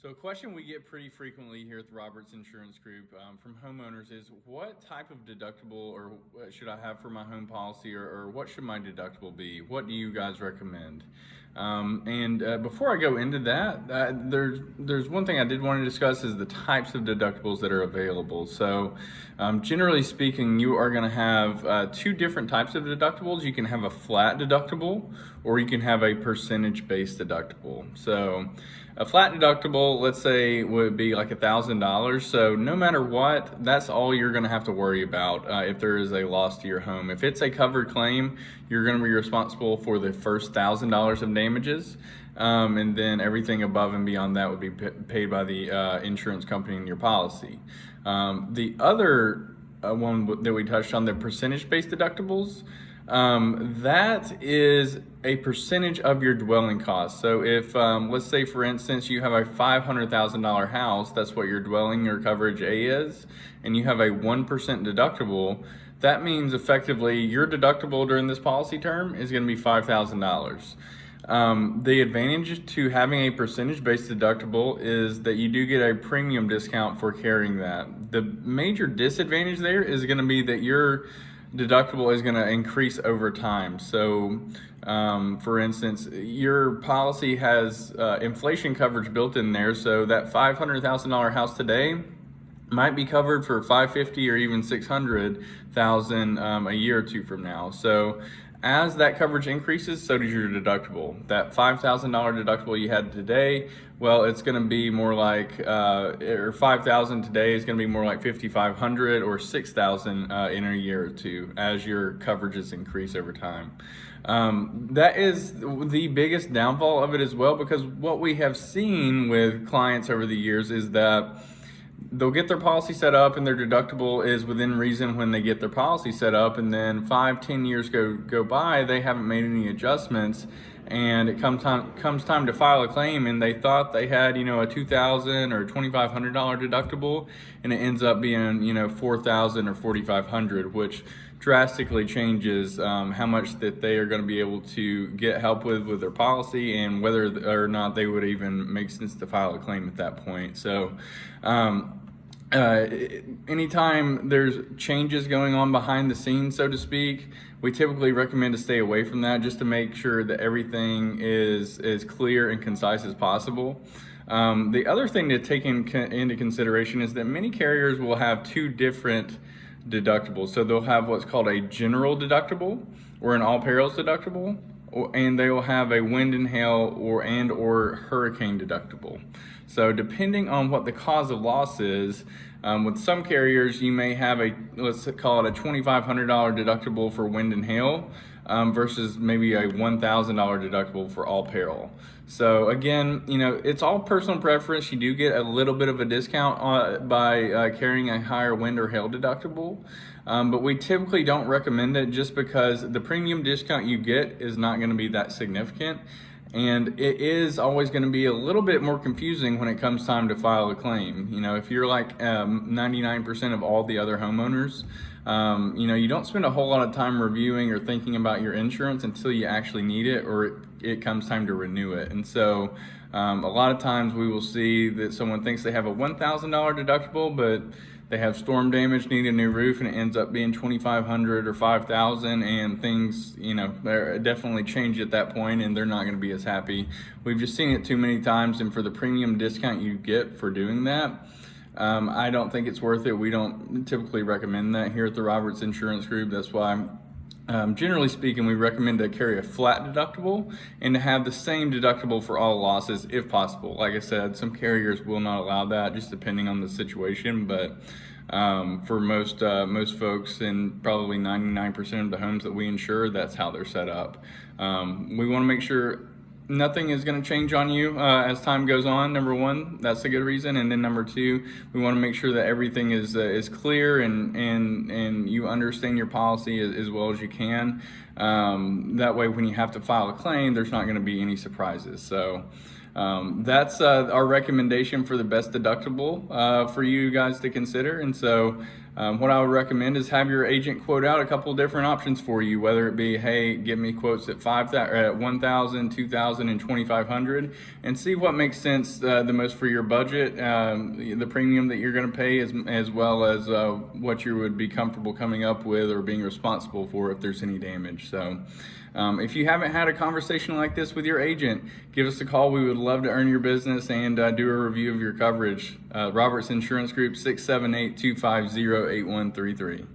So a question we get pretty frequently here at the Roberts Insurance Group from homeowners is what type of deductible or should I have for my home policy or what should my deductible be? What do you guys recommend? And before I go into that, there's one thing I did want to discuss is the types of deductibles that are available. So generally speaking, you are going to have two different types of deductibles. You can have a flat deductible or you can have a percentage-based deductible. So a flat deductible, let's say, would be like $1,000. So no matter what, that's all you're going to have to worry about if there is a loss to your home. If it's a covered claim, you're going to be responsible for the first $1,000 of damages, and then everything above and beyond that would be paid by the insurance company in your policy. The other one that we touched on, the percentage-based deductibles. That is a percentage of your dwelling cost. So if, let's say for instance, you have a $500,000 house, that's what your dwelling or coverage A is, and you have a 1% deductible, that means effectively your deductible during this policy term is going to be $5,000. The advantage to having a percentage-based deductible is that you do get a premium discount for carrying that. The major disadvantage there is going to be that your deductible is going to increase over time. So for instance, your policy has inflation coverage built in there, so that $500,000 house today might be covered for $550,000 or even $600,000 a year or two from now. So as that coverage increases, so does your deductible. That $5,000 deductible you had today, well, it's going to be more like, or $5,000 today is going to be more like $5,500 or $6,000 in a year or two as your coverages increase over time. That is the biggest downfall of it as well, because what we have seen with clients over the years is that they'll get their policy set up and their deductible is within reason when they get their policy set up, and then 5-10 years go by, they haven't made any adjustments, and it comes time to file a claim and they thought they had a $2,000 or $2,500 deductible, and it ends up being $4,000 or $4,500, which drastically changes how much that they are going to be able to get help with their policy, and whether or not they would even make sense to file a claim at that point. So anytime there's changes going on behind the scenes, so to speak, we typically recommend to stay away from that, just to make sure that everything is as clear and concise as possible. The other thing to take into consideration is that many carriers will have two different deductibles. So they'll have what's called a general deductible or an all perils deductible, and they will have a wind and hail or hurricane deductible. So depending on what the cause of loss is, with some carriers you may have let's call it a $2,500 deductible for wind and hail versus maybe a $1,000 deductible for all peril. So again, it's all personal preference. You do get a little bit of a discount by carrying a higher wind or hail deductible, but we typically don't recommend it just because the premium discount you get is not going to be that significant. And it is always going to be a little bit more confusing when it comes time to file a claim. If you're like 99% of all the other homeowners, you don't spend a whole lot of time reviewing or thinking about your insurance until you actually need it, or it comes time to renew it. And so a lot of times we will see that someone thinks they have a $1,000 deductible, but they have storm damage, need a new roof, and it ends up being $2,500 or $5,000, and things, definitely change at that point, and they're not going to be as happy. We've just seen it too many times, and for the premium discount you get for doing that, I don't think it's worth it. We don't typically recommend that here at the Roberts Insurance Group. That's why, generally speaking, we recommend to carry a flat deductible and to have the same deductible for all losses if possible. Like I said, some carriers will not allow that, just depending on the situation, but for most folks, and probably 99% of the homes that we insure, that's how they're set up. We want to make sure nothing is going to change on you as time goes on. Number one, that's a good reason, and then number two, we want to make sure that everything is clear and you understand your policy as well as you can. That way, when you have to file a claim, there's not going to be any surprises. So that's our recommendation for the best deductible for you guys to consider. And so What I would recommend is have your agent quote out a couple of different options for you, whether it be, hey, give me quotes at 1,000, 2,000, and 2,500, and see what makes sense the most for your budget, the premium that you're going to pay, as well as what you would be comfortable coming up with or being responsible for if there's any damage. So if you haven't had a conversation like this with your agent, give us a call. We would love to earn your business and do a review of your coverage. Roberts Insurance Group, 678-250-8133.